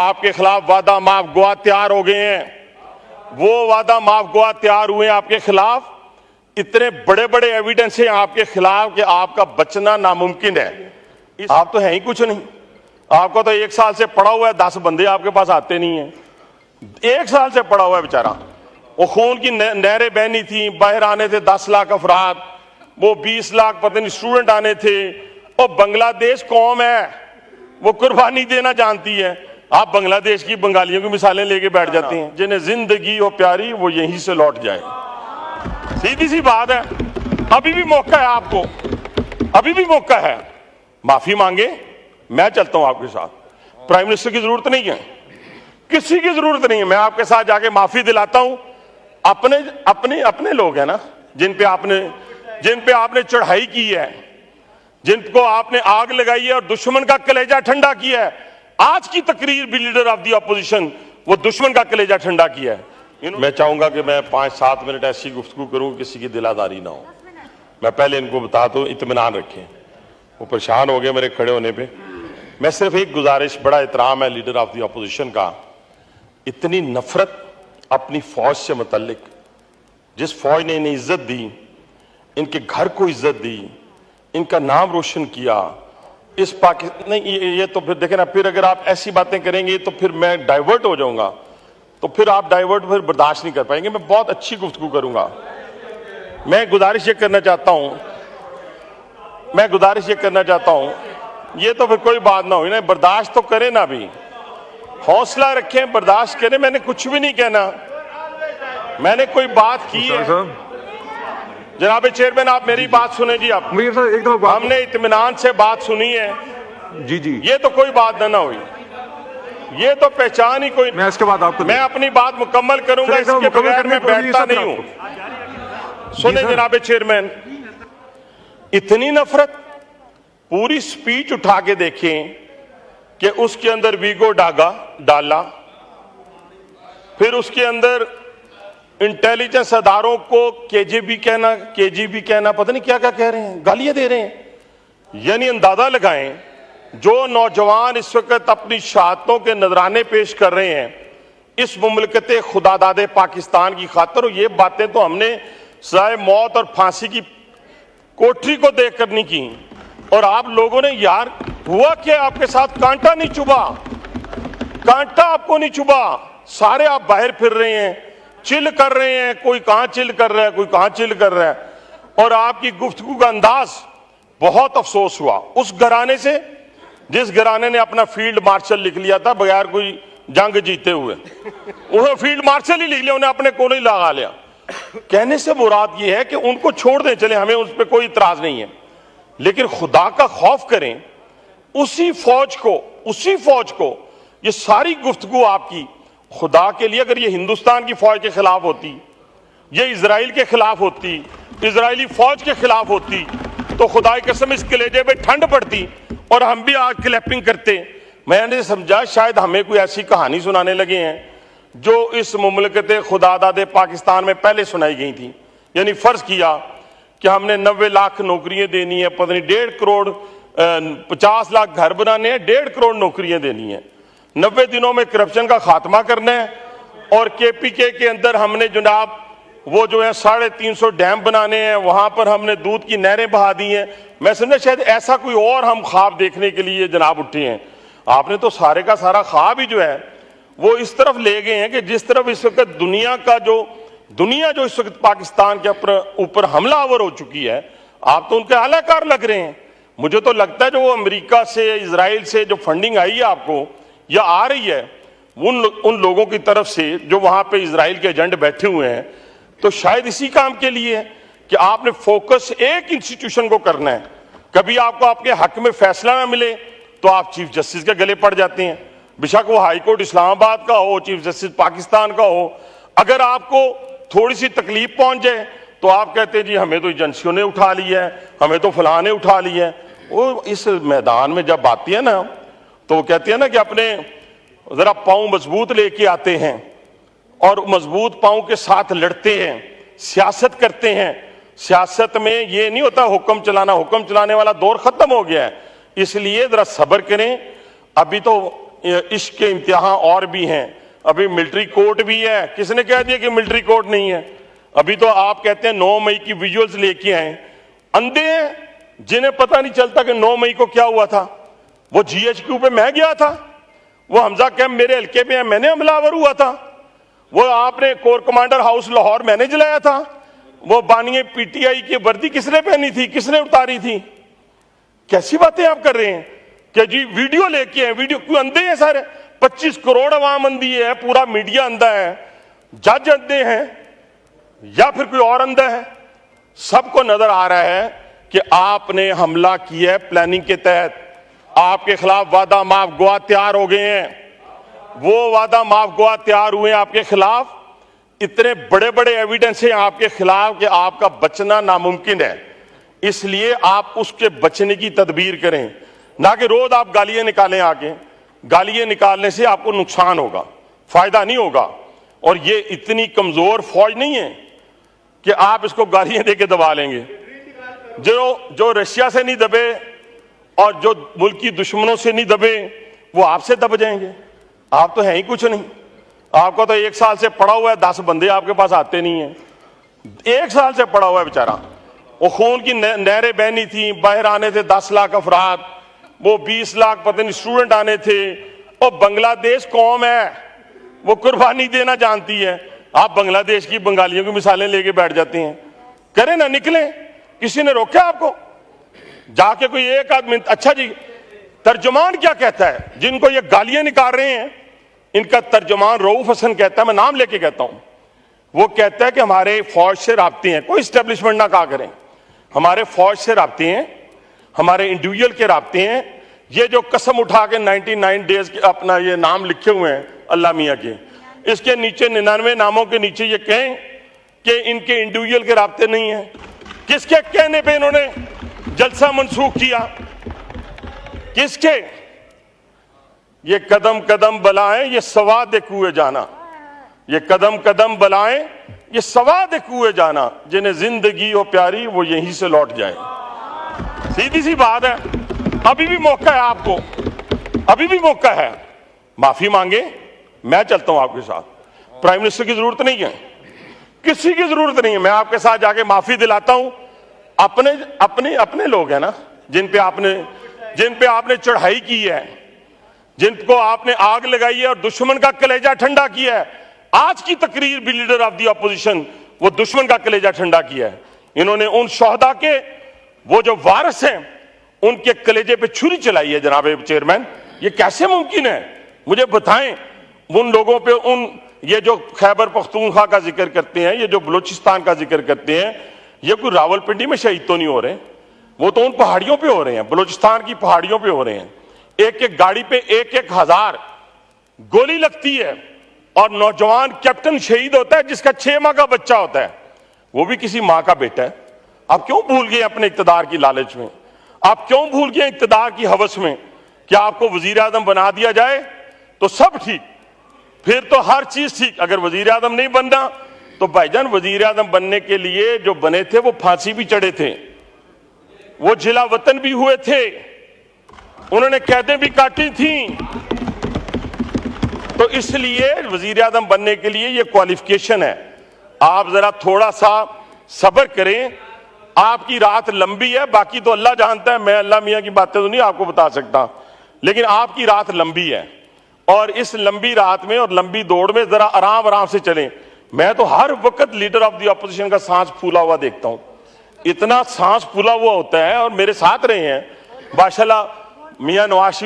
आपके खिलाफ वादा माफ गुआ तैयार हो गए हैं, वो वादा माफ गुआ तैयार हुए आपके खिलाफ। इतने बड़े बड़े एविडेंस हैं आपके खिलाफ कि आपका बचना नामुमकिन है। आप तो है ही कुछ नहीं, आपको तो 1 साल से पड़ा हुआ है, 10 बंदे आपके पास आते नहीं है। 1 साल से पड़ा हुआ है बेचारा। वो खून की नहरें बहनी थी, बाहर आने थे 10 लाख अफराद, वो 20 लाख पता नहीं स्टूडेंट आने थे। और बांग्लादेश कौम है, वो कुर्बानी देना जानती है। आप बांग्लादेश की बंगालियों की मिसालें लेके बैठ जाते हैं। जिन्हें जिंदगी हो प्यारी वो यहीं से लौट जाए, सीधी सी बात है। अभी भी मौका है आपको, अभी भी मौका है। माफी मांगे, मैं चलता हूं आपके साथ। प्राइम मिनिस्टर की जरूरत नहीं है, किसी की जरूरत नहीं है। मैं आपके साथ जाके माफी दिलाता हूं। अपने अपने अपने लोग हैं ना, जिन पे आपने चढ़ाई की है, जिनको आपने आग लगाई है और दुश्मन का कलेजा ठंडा किया है। आज की तकरीर भी लीडर ऑफ द अपोजिशन वो दुश्मन का कलेजा ठंडा किया है। मैं चाहूंगा कि मैं 5-7 मिनट ऐसी गुफ्तगू करूं किसी की दिलादारी ना हो। मैं पहले इनको बता दूं, इत्मीनान रखें। वो परेशान हो गए मेरे खड़े होने पे। मैं सिर्फ एक गुजारिश, बड़ा एहतराम है लीडर ऑफ द अपोजिशन का, इतनी नफरत अपनी फौज से मुतल्लिक, जिस फौज ने इन्हें इज्जत दी, इनके घर को इज्जत दी, इनका नाम रोशन किया, इस पाकिस्तान नहीं, ये तो फिर देखें ना, फिर अगर आप ऐसी बातें करेंगे तो फिर मैं डाइवर्ट हो जाऊंगा, तो फिर आप डाइवर्ट फिर बर्दाश्त नहीं कर पाएंगे। मैं बहुत अच्छी गुफ्तगू करूंगा। मैं गुजारिश ये करना चाहता हूं, ये तो फिर कोई बात ना हुई ना, बर्दाश्त तो करें ना, भी हौसला रखें, बर्दाश्त करें। मैंने कुछ भी नहीं कहना, मैंने कोई बात की है। जनाब चेयरमैन, आप मेरी बात सुने जी। आप हमने इत्मीनान से बात सुनी है जी। ये तो कोई बात ना हुई, ये तो पहचान ही कोई। मैं इसके बाद आपको मैं अपनी बात मुकम्मल करूंगा, इसके बगैर मैं बैठता नहीं हूं। सुने जनाब चेयरमैन, इतनी नफरत, पूरी स्पीच उठा के देखें कि उसके अंदर वीगो डाला, फिर उसके अंदर इंटेलिजेंस अदारों को केजीबी कहना, पता नहीं क्या क्या कह रहे हैं, गालियां दे रहे हैं। यानी अंदाजा लगाएं, जो नौजवान इस वक्त अपनी शहादतों के नजराने पेश कर रहे हैं इस मुमलकत खुदादादे पाकिस्तान की खातिर, और ये बातें तो हमने सजाए मौत और फांसी की कोठरी को देख कर नहीं की। और आप लोगों ने, यार हुआ क्या आपके साथ? कांटा नहीं चुभा, कांटा आपको नहीं चुभा। सारे आप बाहर फिर रहे हैं, चिल कर रहे हैं, कोई कहां चिल कर रहा है, कोई कहां चिल कर रहा है। और आपकी गुफ्तगू का अंदाज, बहुत अफसोस हुआ उस घराने से जिस घराने ने अपना फील्ड मार्शल लिख लिया था बगैर कोई जंग जीते हुए। उन्होंने फील्ड मार्शल ही लिख लिया, उन्हें अपने को नहीं लगा लिया। कहने से मुराद ये है कि उनको छोड़ दें, चले, हमें उस पर कोई इतराज नहीं है, लेकिन खुदा का खौफ करें। उसी फौज को ये सारी गुफ्तगू आपकी, खुदा के लिए अगर ये हिंदुस्तान की फौज के खिलाफ होती, ये इजराइल के खिलाफ होती, इजरायली फौज के खिलाफ होती, तो खुदा की कसम इस कलेजे पे ठंड पड़ती और हम भी आज क्लैपिंग करते। मैंने समझा शायद हमें कोई ऐसी कहानी सुनाने लगे हैं जो इस मुमलकत खुदादादे पाकिस्तान में पहले सुनाई गई थी। यानी फर्ज किया कि हमने 90 लाख नौकरियां देनी है, पता नहीं 1.5 करोड़ 50 लाख घर बनाने हैं, 1.5 करोड़ नौकरियां देनी है, 90 दिनों में करप्शन का खात्मा करना है, और केपीके के अंदर हमने जनाब वो जो है 350 डैम बनाने हैं, वहां पर हमने दूध की नहरें बहा दी हैं। मैं समझा शायद ऐसा कोई और हम ख्वाब देखने के लिए जनाब उठे हैं। आपने तो सारे का सारा ख्वाब ही जो है वो इस तरफ ले गए हैं कि जिस तरफ इस वक्त दुनिया जो इस वक्त पाकिस्तान के ऊपर हमलावर हो चुकी है, आप तो उनके आलाकार लग रहे हैं। मुझे तो लगता है जो वो अमेरिका से, इजराइल से जो फंडिंग आई है आपको या आ रही है उन लोगों की तरफ से जो वहां पे इजराइल के एजेंट बैठे हुए हैं, तो शायद इसी काम के लिए है कि आपने फोकस एक इंस्टीट्यूशन को करना है। कभी आपको आपके हक में फैसला ना मिले तो आप चीफ जस्टिस के गले पड़ जाते हैं, बेशक वो हाई कोर्ट इस्लामाबाद का हो, चीफ जस्टिस पाकिस्तान का हो। अगर आपको थोड़ी सी तकलीफ पहुंच जाए तो आप कहते हैं जी हमें तो एजेंसियों ने उठा लिया है, हमें तो फलां ने उठा लिया है। वो इस मैदान में जब आती है ना तो वो कहती है ना कि अपने जरा पांव मजबूत लेके आते हैं और मजबूत पांव के साथ लड़ते हैं, सियासत करते हैं। सियासत में ये नहीं होता हुक्म चलाना, हुक्म चलाने वाला दौर खत्म हो गया है। इसलिए जरा सब्र करें। अभी तो इश्क के इम्तिहान और भी हैं। अभी मिलिट्री कोर्ट भी है। किसने कह दिया कि मिलिट्री कोर्ट नहीं है? अभी तो आप कहते हैं 9 मई की विजुअल्स लेके आए। अंधे हैं जिन्हें पता नहीं चलता कि 9 मई को क्या हुआ था। वो GHQ पे मैं गया था, वो हमजा कैंप मेरे हल्के में है, मैंने हमलावर हुआ था। वो आपने कोर कमांडर हाउस लाहौर मैंने जलाया था। वो बानिए PTI की वर्दी किसने पहनी थी, किसने उतारी थी? कैसी बातें आप कर रहे हैं कि जी वीडियो लेके आए? वीडियो क्यों? अंधे हैं सारे? 25 करोड़ अवाम अंधी है, पूरा मीडिया अंधा है, जज अंधे हैं, या फिर कोई और अंधा है? सबको नजर आ रहा है कि आपने हमला किया है प्लानिंग के तहत। आपके खिलाफ वादा माफ गवाह तैयार हो गए हैं। वो वादा माफ गवाह तैयार हुए आपके खिलाफ। इतने बड़े बड़े एविडेंस हैं आपके खिलाफ कि आपका बचना नामुमकिन है। इसलिए आप उसके बचने की तदबीर करें, ना कि रोज आप गालियां निकालें। आगे गालियां निकालने से आपको नुकसान होगा, फायदा नहीं होगा। और ये इतनी कमजोर फौज नहीं है कि आप इसको गालियां देके दबा लेंगे। जो रशिया से नहीं दबे और जो मुल्की दुश्मनों से नहीं दबे, वो आपसे दब जाएंगे। आप तो हैं ही कुछ नहीं। आपको तो 1 साल से पड़ा हुआ है, 10 बंदे आपके पास आते नहीं है। 1 साल से पड़ा हुआ है बेचारा। वो खून की नहरें बहनी थी, बाहर आने थे 10 लाख अफराद, वो 20 लाख पता नहीं स्टूडेंट आने थे। और बांग्लादेश कौम है, वो कुर्बानी देना जानती है। आप बांग्लादेश की बंगालियों की मिसालें लेके बैठ जाती हैं। करें ना, निकले। किसी ने रोका आपको? जाके कोई एक आदमी, अच्छा जी तर्जुमान क्या कहता है? जिनको ये गालियां निकाल रहे हैं, इनका तर्जुमान रऊफ हसन कहता है, मैं नाम लेके कहता हूं। वो कहता है कि हमारे फौज से राब्ते हैं, कोई स्टैब्लिशमेंट ना कहा करें, हमारे फौज से राब्ते हैं, हमारे इंडिविजुअल के राब्ते हैं। ये जो कसम उठा के 99 डेज के अपना ये नाम लिखे हुए हैं अल्लाह मियां के, इसके नीचे 99 नामों के नीचे ये कहें कि इनके इंडिविजुअल के राब्ते नहीं है। किसके कहने पे इन्होंने जलसा मनसूख किया? किसके? ये कदम कदम बलाएं, ये सवाद कुए जाना। ये कदम कदम बलाएं, ये सवाद कुए जाना। जिन्हें जिंदगी हो प्यारी, वो यहीं से लौट जाए। सीधी सी बात है। अभी भी मौका है आपको, अभी भी मौका है। माफी मांगे, मैं चलता हूं आपके साथ। प्राइम मिनिस्टर की जरूरत नहीं है, किसी की जरूरत नहीं है। मैं आपके साथ जाके माफी दिलाता हूं। अपने अपने अपने लोग हैं ना, जिन पे आपने चढ़ाई की है, जिनको आपने आग लगाई है और दुश्मन का कलेजा ठंडा किया है। आज की तकरीर भी लीडर ऑफ द अपोजिशन वो दुश्मन का कलेजा ठंडा किया है। इन्होंने उन शोहदा के, वो जो वारिस हैं, उनके कलेजे पे छुरी चलाई है। जनाब चेयरमैन, ये कैसे मुमकिन है? मुझे बताएं। उन लोगों पे, ये जो खैबर पख्तूनख्वा का जिक्र करते हैं, ये जो बलूचिस्तान का जिक्र करते हैं, ये कोई रावलपिंडी में शहीद तो नहीं हो रहे, वो तो उन पहाड़ियों पे हो रहे हैं, बलूचिस्तान की पहाड़ियों पे हो रहे हैं। एक एक गाड़ी पे 1-1 हजार गोली लगती है और नौजवान कैप्टन शहीद होता है जिसका 6 माह का बच्चा होता है, वो भी किसी मां का बेटा है। आप क्यों भूल गए अपने इक्तदार की लालच में? आप क्यों भूल गए इक्तदार की हवस में? क्या आपको वजीर आजम बना दिया जाए तो सब ठीक, फिर तो हर चीज ठीक। अगर वजीर आजम नहीं बनना तो भाईजान, वजीर आजम बनने के लिए जो बने थे वो फांसी भी चढ़े थे, वो जिला वतन भी हुए थे, उन्होंने कैदें भी काटी थी। तो इसलिए वजीर आजम बनने के लिए ये क्वालिफिकेशन है। आप जरा थोड़ा सा सब्र करें। आपकी रात लंबी है, बाकी तो अल्लाह जानता है, मैं अल्लाह मियां की बातें तो नहीं आपको बता सकता, लेकिन आपकी रात लंबी है। और इस लंबी रात में और लंबी दौड़ में जरा आराम आराम से चलें। मैं तो हर वक्त लीडर ऑफ द अपोजिशन का सांस फूला हुआ देखता हूं, इतना सांस फूला हुआ होता है। और मेरे साथ रहे हैं माशाल्लाह मियां नवाज शरीफ